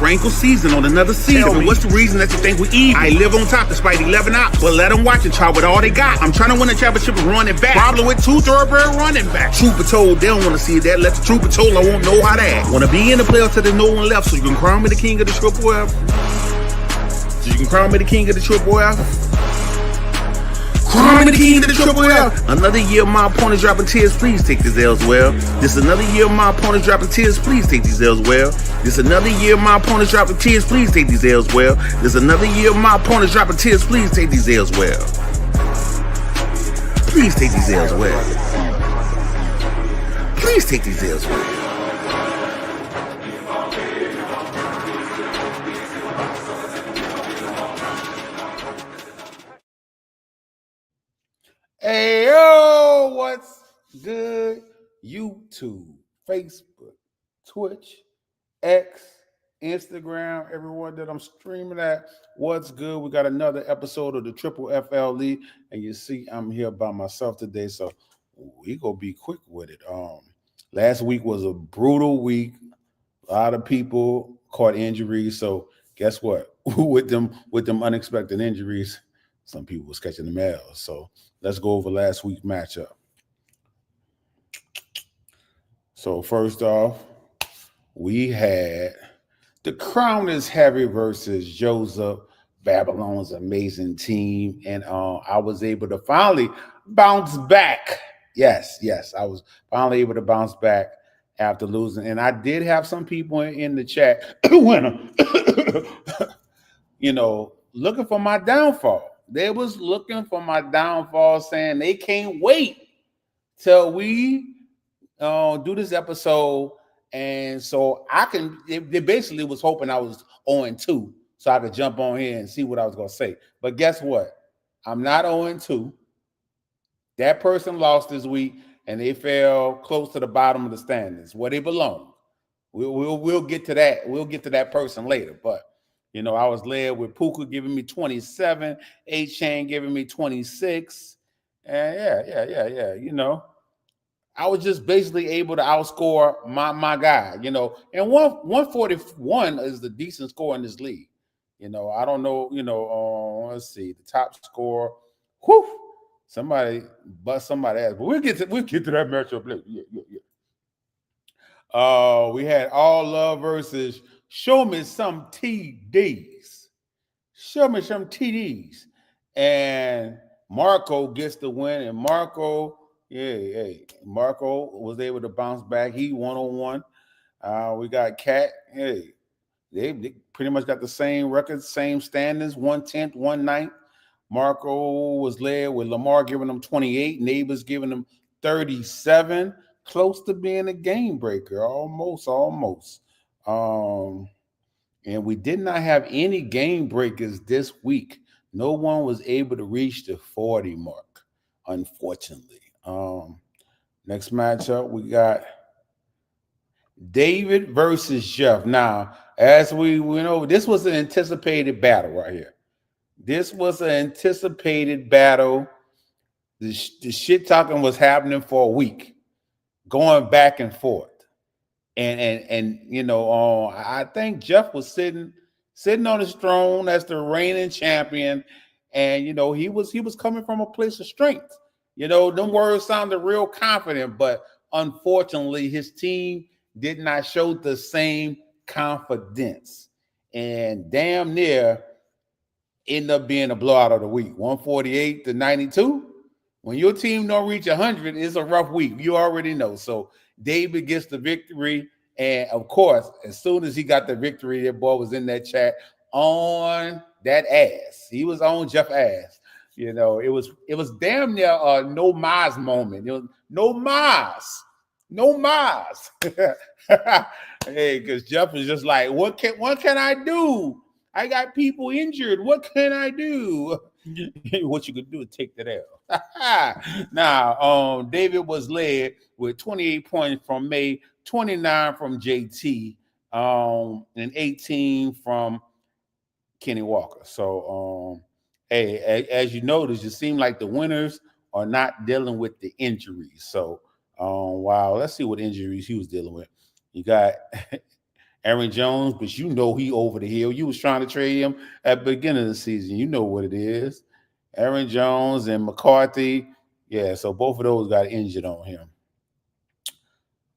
sprinkle season on another season. What's the reason that you think we even? I live on top despite 11 out, but let them watch and try with all they got. I'm trying to win a championship and run it back. Probably with 2 thoroughbird running backs. Trooper told they don't want to see that. Let the trooper told I won't know how to act. Want to be in the playoffs till there's no one left, so you can crown me the king of the triple F. So you can crown me the king of the triple F. Crown me the king of the triple F. Another year of my opponents dropping tears, please take these L's well. This another year of my opponents dropping tears, please take these L's well. This another year of my opponents dropping tears, please take these L's well. This another year of my opponents dropping tears, please take these L's well. Please take these L's well. Please take these L's well. Hey, yo, what's good? YouTube, Facebook, Twitch, X, Instagram, everyone that I'm streaming at. What's good? We got another episode of the FFFL League, and you see I'm here by myself today, so we gonna be quick with it. Last week was a brutal week. A lot of people caught injuries, so guess what? with them unexpected injuries, some people was catching the mail. So let's go over last week's matchup. So first off, we had the Crown is Heavy versus Joseph, Babylon's amazing team. And I was able to finally bounce back. Yes, I was finally able to bounce back after losing. And I did have some people in the chat, looking for my downfall. They was looking for my downfall, saying they can't wait till we do this episode. And so they basically was hoping I was 0-2 so I could jump on here and see what I was going to say. But guess what? I'm not 0-2. That person lost this week, and they fell close to the bottom of the standings where they belong. We'll get to that. We'll get to that person later, but I was led with Puka giving me 27, A-Chain giving me 26. And yeah. I was just basically able to outscore my guy, And 141 is the decent score in this league. I don't know, let's see, the top score. Whew, somebody bust somebody ass. But we'll get to that matchup later. Yeah. We had All Love versus Show Me Some TDs. Show me some TDs. And Marco gets the win. And Marco was able to bounce back. He 1-on-1. We got Cat. Hey, they pretty much got the same record, same standings, 1/10, 1/9. Marco was led with Lamar giving them 28, Neighbors giving them 37. Close to being a game breaker, almost. And we did not have any game breakers this week. No one was able to reach the 40 mark, unfortunately. Next matchup, we got David versus Jeff. Now, as we went over, this was an anticipated battle right here. This was an anticipated battle. The shit talking was happening for a week, going back and forth. And I think Jeff was sitting on his throne as the reigning champion, and he was coming from a place of strength. Them words sounded real confident, but unfortunately, his team did not show the same confidence, and damn near ended up being a blowout of the week, 148-92. When your team don't reach 100, it's a rough week. You already know. So David gets the victory. And of course, as soon as he got the victory, that boy was in that chat on that ass. He was on Jeff ass. It was damn near a no Maz moment. It was no Maz. Hey, because Jeff was just like, what can I do? I got people injured. What can I do? What you could do is take that L. Now, David was led with 28 points from May, 29 from JT, and 18 from Kenny Walker. So, hey, as you notice, it seems like the winners are not dealing with the injuries. So, wow, let's see what injuries he was dealing with. You got Aaron Jones, but you know he over the hill. You was trying to trade him at the beginning of the season. You know what it is. Aaron Jones and McCarthy. Yeah, so both of those got injured on him.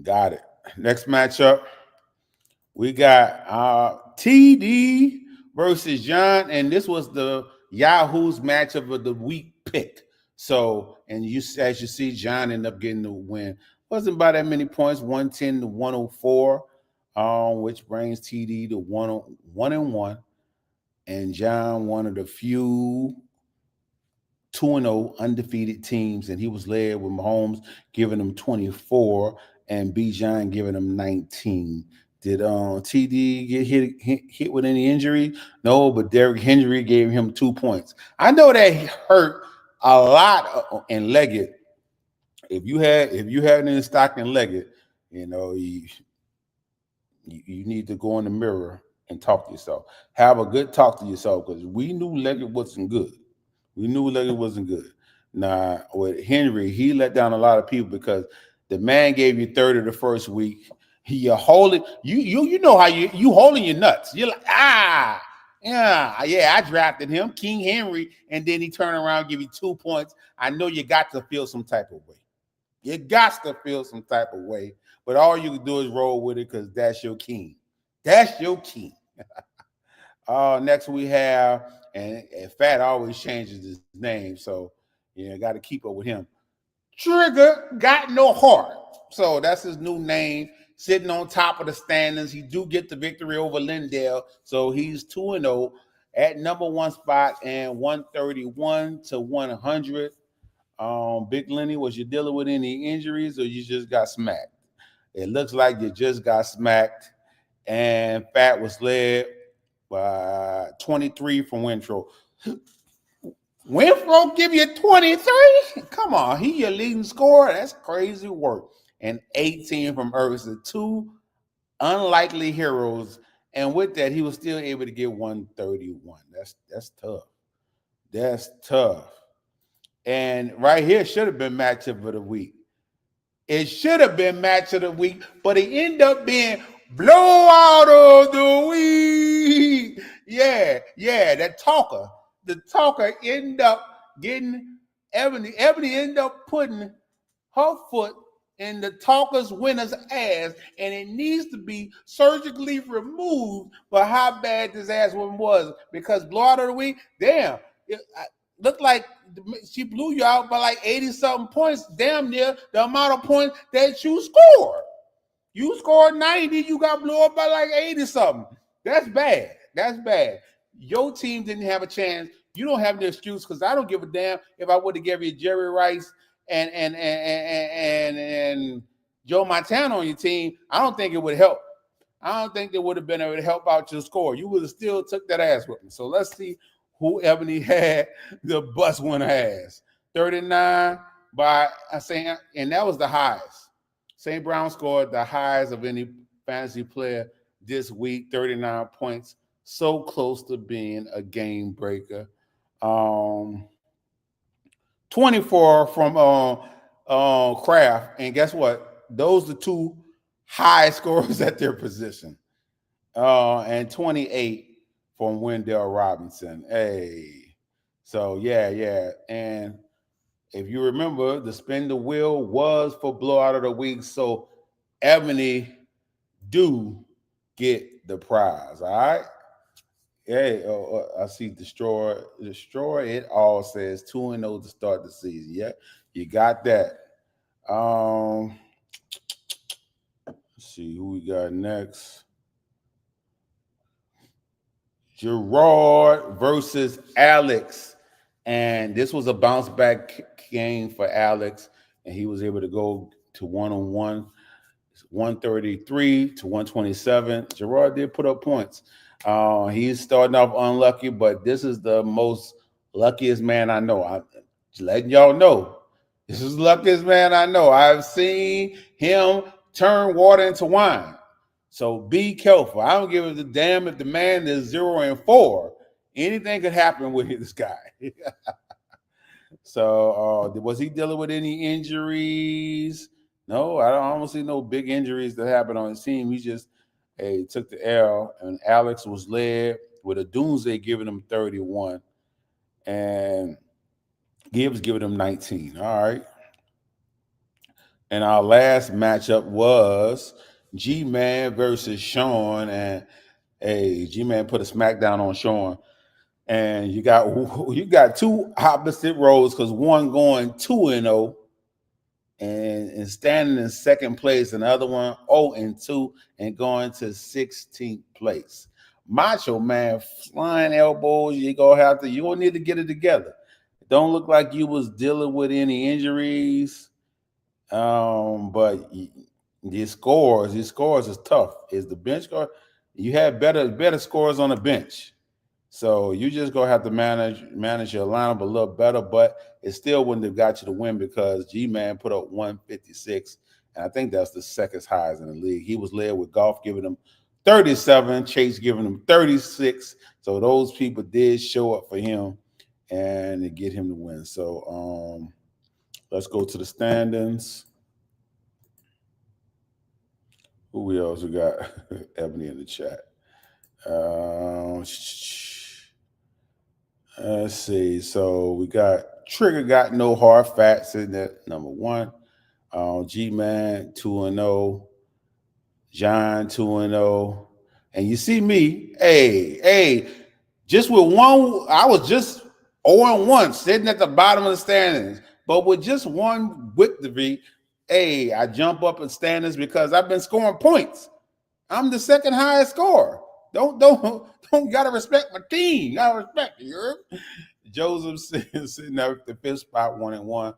Got it. Next matchup, we got TD versus John, and this was the Yahoo's matchup of the week pick. So, and as you see, John ended up getting the win. Wasn't by that many points, 110 to 104, which brings TD to 1-1, and John one of the few 2-0 undefeated teams, and he was led with Mahomes giving him 24 and Bijan giving him 19. Did TD get hit with any injury? No, but Derrick Henry gave him 2 points. I know that hurt a lot in Leggett. If you had any stock in Leggett, you know, you need to go in the mirror and talk to yourself. Have a good talk to yourself, because we knew Leggett wasn't good. We knew Leggett wasn't good. Now, with Henry, he let down a lot of people because the man gave you 30 the first week. You holding you know how you holding your nuts. You're like, yeah, I drafted him, King Henry, and then he turned around and give you 2 points. I know you got to feel some type of way. You got to feel some type of way, but all you can do is roll with it because that's your king. That's your king. Next we have, and Fat always changes his name, so you got to keep up with him. Trigger got no heart. So that's his new name, sitting on top of the standings. He do get the victory over Lindell, so he's 2-0 at number 1 spot and 131 to 100. Big Lenny, was you dealing with any injuries or you just got smacked? It looks like you just got smacked, and Fat was led by 23 from Winfro. Winfro give you 23? Come on, he your leading scorer. That's crazy work. And 18 from Irvin, 2 unlikely heroes. And with that, he was still able to get 131. That's tough. That's tough. And right here should have been matchup of the week. It should have been match of the week, but it ended up being blowout of the week. Yeah, that talker. The talker ended up getting Ebony. Ebony ended up putting her foot in the talker's winner's ass, and it needs to be surgically removed for how bad this ass one was. Because blowout of the week, damn, it looked like she blew you out by like 80-something points, damn near the amount of points that you scored. You scored 90, you got blew up by like 80-something. That's bad. That's bad. Your team didn't have a chance. You don't have the excuse, because I don't give a damn if I would have given you Jerry Rice and Joe Montana on your team. I don't think it would help. I don't think they would have been able to help out your score. You would have still took that ass with me. So let's see who Ebony had the bus winner has. 39 by St. And that was the highest. St. Brown scored the highest of any fantasy player this week, 39 points. So close to being a game breaker. 24 from Kraft. And guess what? Those are 2 high scorers at their position. And 28 from Wendell Robinson. Hey. So, yeah. And if you remember, the spin the wheel was for blowout of the week. So, Ebony do get the prize. All right. Hey, I see Destroy It All says 2-0 to start the season. Yeah, you got that. Let's see who we got next. Gerard versus Alex. And this was a bounce back game for Alex. And he was able to go to 1-on-1, 133 to 127. Gerard did put up points. He's starting off unlucky, but this is the most luckiest man I know. I'm just letting y'all know. This is the luckiest man I know. I've seen him turn water into wine. So be careful. I don't give a damn if the man is 0-4. Anything could happen with this guy. So was he dealing with any injuries? No, I don't see no big injuries that happen on his team. He's just took the L, and Alex was led with a Doomsday giving him 31, and Gibbs giving him 19. All right. And our last matchup was G-Man versus Sean, and G-Man put a smackdown on Sean. And you got two opposite roles, because one going 2-0 and standing in second place, and the other one 0-2 and going to 16th place. Macho Man flying elbows. You're gonna need to get it together. Don't look like you was dealing with any injuries. But these scores is tough. Is the bench score? You had better scores on the bench. So you just gonna have to manage your lineup a little better, but it still wouldn't have got you the win, because G-Man put up 156, and I think that's the second highest in the league. He was led with Golf giving him 37, Chase giving him 36. So those people did show up for him and to get him to win. So let's go to the standings. Who we else? We got Ebony in the chat. Let's see. So we got Trigger got no hard facts in that number 1. G-Man 2-0. John 2-0. And you see me, just with one, I was just 0-1, sitting at the bottom of the standings. But with just one victory, I jump up in standings because I've been scoring points. I'm the second highest scorer. Don't gotta respect my team. Gotta respect you. Joseph sitting at the 5th spot, 1-1,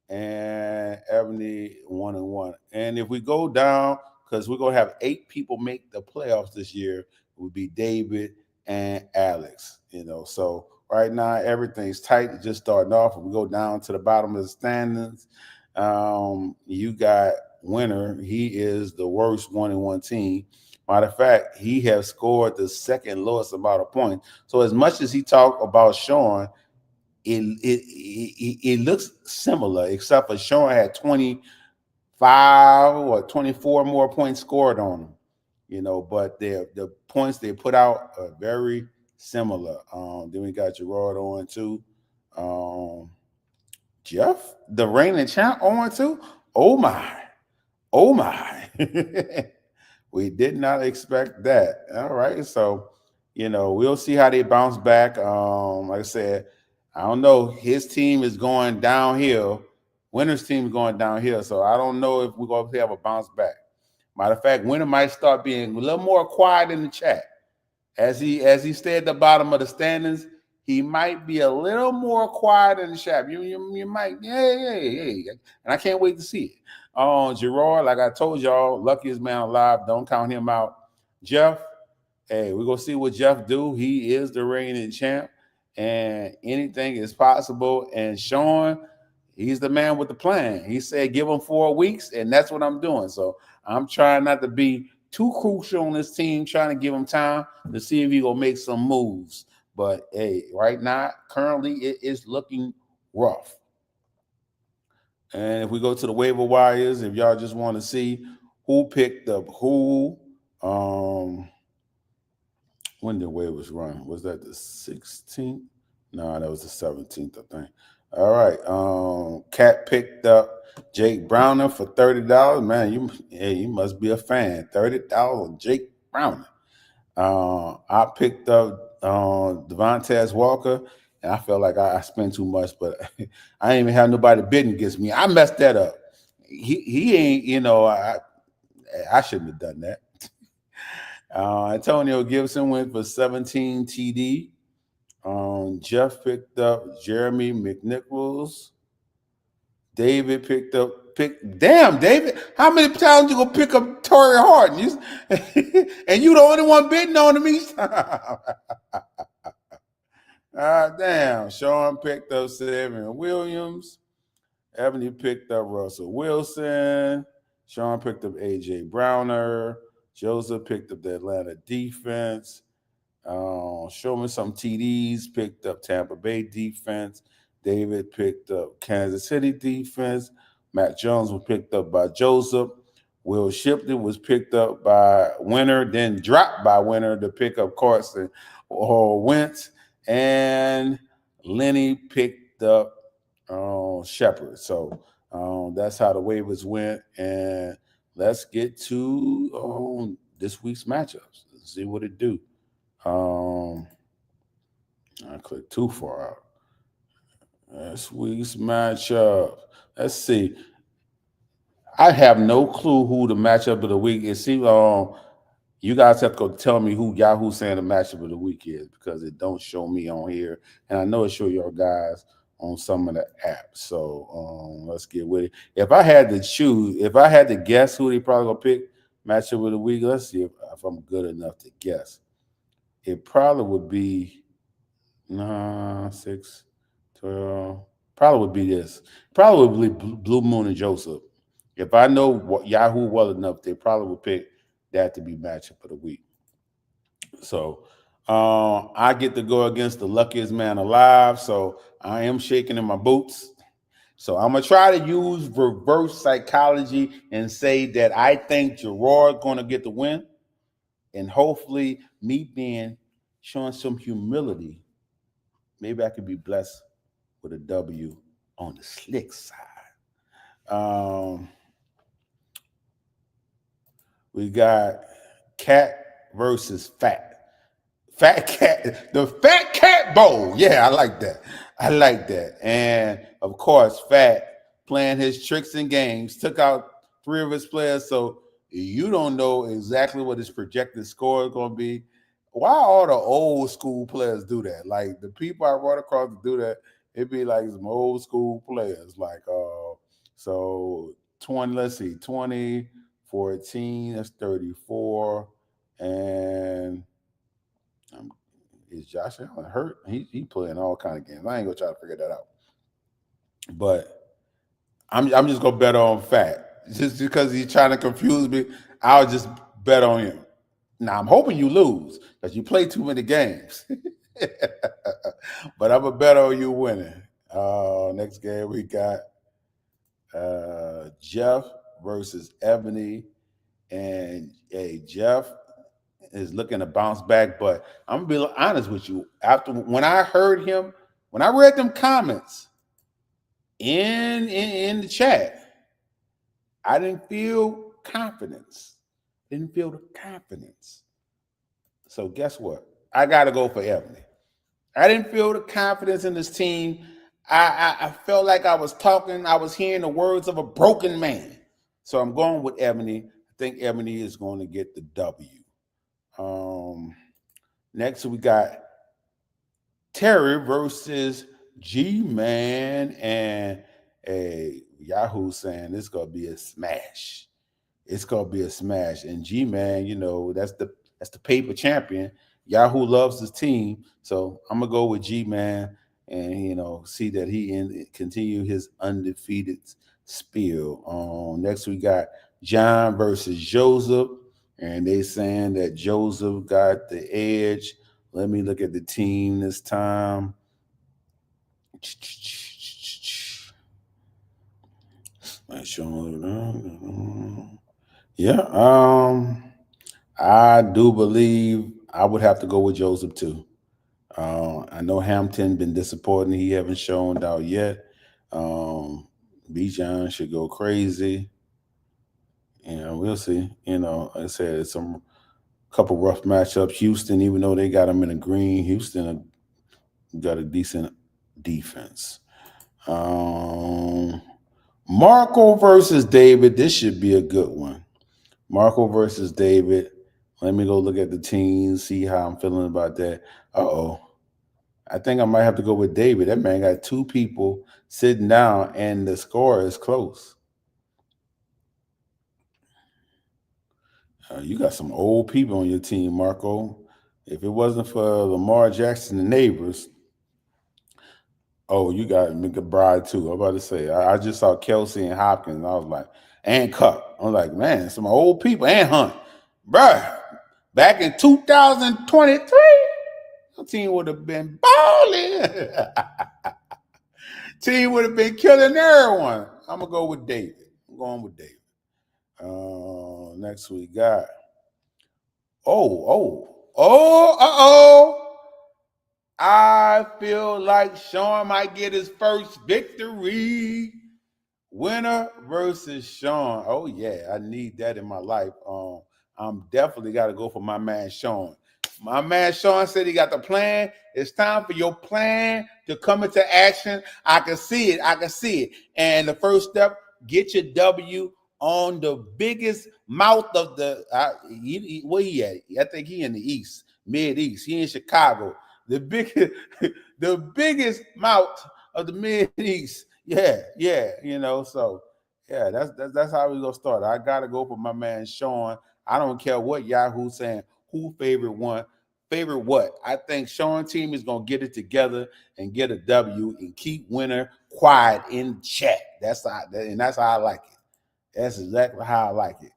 and Ebony 1-1. And if we go down, because we're gonna have 8 people make the playoffs this year, it would be David and Alex. So right now everything's tight. Just starting off. If we go down to the bottom of the standings, you got Winner. He is the worst 1-1 team. Matter of fact, he has scored the second lowest amount of points. So as much as he talked about Sean, it looks similar, except for Sean had 25 or 24 more points scored on him. But the points they put out are very similar. Then we got Gerard on too. Jeff, the reigning champ, on too. Oh my. We did not expect that. All right. So, we'll see how they bounce back. Like I said, I don't know. His team is going downhill. Winner's team is going downhill. So I don't know if we're going to have a bounce back. Matter of fact, Winner might start being a little more quiet in the chat. As he stayed at the bottom of the standings, he might be a little more quiet in the chat. You might, hey. And I can't wait to see it. Gerard, like I told y'all, luckiest man alive. Don't count him out. Jeff, we're going to see what Jeff do. He is the reigning champ, and anything is possible. And Sean, he's the man with the plan. He said give him 4 weeks, and that's what I'm doing. So I'm trying not to be too crucial on this team, trying to give him time to see if he going to make some moves. But, right now, currently, it is looking rough. And if we go to the waiver wires, if y'all just want to see who picked up who, when did waivers run? Was that the 16th? No, that was the 17th, I think. All right. Cat picked up Jake Browner for $30. Man, you must be a fan. $30 on Jake Browner. I picked up Devontae Walker, and I felt like I spent too much, but I ain't even have nobody bidding against me. I messed that up. He ain't, I shouldn't have done that. Antonio Gibson went for 17 TD. Jeff picked up Jeremy McNichols. David picked up damn, David, how many times you gonna pick up Torrey Harden? And you the only one bidding on him each time. Damn. Sean picked up Savion Williams. Ebony picked up Russell Wilson. Sean picked up AJ Browner. Joseph picked up the Atlanta defense. Show me some TDs. Picked up Tampa Bay defense. David picked up Kansas City defense. Matt Jones was picked up by Joseph. Will Shipley was picked up by Winter, then dropped by Winter to pick up Carson or Wentz, and Lenny picked up Shepard. So that's how the waivers went. And let's get to this week's matchups. Let's see what it do. I clicked too far out. This week's matchup. Let's see. I have no clue who the matchup of the week is. See, you guys have to go tell me who Yahoo saying the matchup of the week is, because it don't show me on here, and I know it show y'all guys on some of the apps. So let's get with it. If I had to guess who they probably gonna pick matchup of the week, let's see if I'm good enough to guess. It probably would be 6, 12. Probably would be this. Probably would be Blue Moon and Joseph. If I know what Yahoo well enough, they probably would pick that to be matchup of the week. So I get to go against the luckiest man alive. So I am shaking in my boots. So I'm going to try to use reverse psychology and say that I think Gerard's going to get the win. And hopefully me showing some humility, maybe I could be blessed with a W on the slick side. We got Cat versus Fat. Fat Cat, the Fat Cat Bowl. Yeah, I like that. And of course, Fat playing his tricks and games, took out 3 of his players. So you don't know exactly what his projected score is going to be. Why all the old school players do that? Like the people I run across to do that, it'd be like some old school players. Like, so 20, let's see, 20, 14, that's 34. And is Josh Allen hurt? He playing all kind of games. I ain't gonna try to figure that out. But I'm just gonna bet on Fat. Just because he's trying to confuse me, I'll just bet on him. Now I'm hoping you lose because you play too many games. But I'm gonna bet on you winning. Next game we got Jeff versus Ebony. And Jeff is looking to bounce back, but I'm gonna be honest with you. When I read them comments in the chat, I didn't feel confidence. Didn't feel the confidence. So guess what? I gotta go for Ebony. I didn't feel the confidence in this team. I felt like I was hearing the words of a broken man. So I'm going with Ebony. I think Ebony is going to get the W. Next we got Terry versus G-Man, and Yahoo saying it's gonna be a smash. It's gonna be a smash. And G-Man, that's the paper champion. Yahoo loves his team, so I'm gonna go with G-Man and see that he continue his undefeated spiel. Next we got John versus Joseph. And they saying that Joseph got the edge. Let me look at the team this time. Yeah. I do believe I would have to go with Joseph too. I know Hampton been disappointing. He haven't shown out yet. Bijan should go crazy. We'll see. Like I said, it's some couple rough matchups. Houston, even though they got them in the green, Houston got a decent defense. Marco versus David. This should be a good one. Marco versus David. Let me go look at the teams, see how I'm feeling about that. I think I might have to go with David. That man got 2 people sitting down, and the score is close. You got some old people on your team, Marco. If it wasn't for Lamar Jackson and Neighbors, you got McBride too. I'm about to say, I just saw Kelsey and Hopkins, and I was like, and Cup. I was like, man, some old people, and Hunt. Bruh, back in 2023, the team would have been balling. Team would have been killing everyone. I'm going to go with David. I'm going with David. next we got. Uh-oh. I feel like Sean might get his first victory. Winner versus Sean. Oh, yeah, I need that in my life. I'm definitely got to go for my man Sean. My man Sean said he got the plan. It's time for your plan to come into action. I can see it. And the first step, get your W on the biggest mouth of the where he at? I think he in the East, Mid-East. He in Chicago. The biggest mouth of the Mid-East. Yeah, so yeah, that's how we gonna start. I gotta go for my man Sean. I don't care what Yahoo saying, who favorite what. I think Sean team is gonna get it together and get a W and keep winner quiet in chat. That's how I like it. That's exactly how I like it.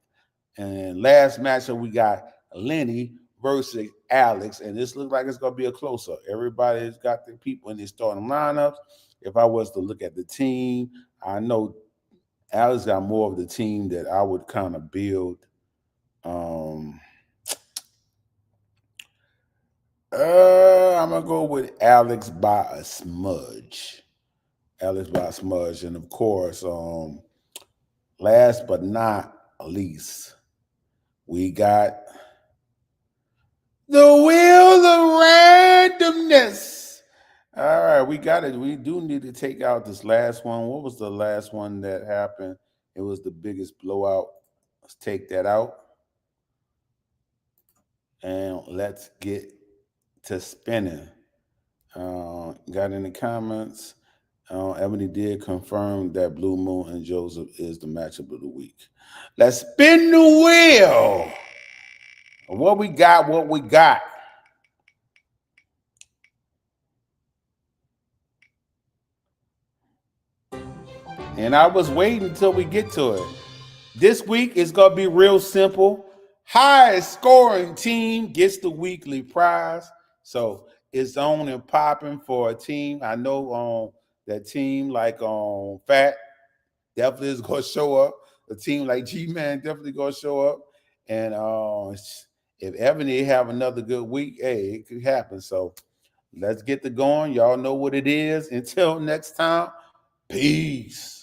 And last matchup we got Lenny versus Alex, and this looks like it's gonna be a close-up. Everybody's got the people in their starting lineups. If I was to look at the team, I know Alex got more of the team that I would kind of build. I'm gonna go with Alex by a smudge. And of course, last but not least, we got the wheel of randomness. All right, we got it. We do need to take out this last one. What was the last one that happened? It was the biggest blowout. Let's take that out. And let's get to spinning. Got in the comments. Ebony did confirm that Blue Moon and Joseph is the matchup of the week. Let's spin the wheel. What we got. And I was waiting until we get to it. This week is going to be real simple. Highest scoring team gets the weekly prize. So it's on and popping for a team. I know that team like Fat definitely is going to show up. A team like G-Man definitely going to show up. And if Ebony have another good week, hey, it could happen. So let's get to going. Y'all know what it is. Until next time, peace.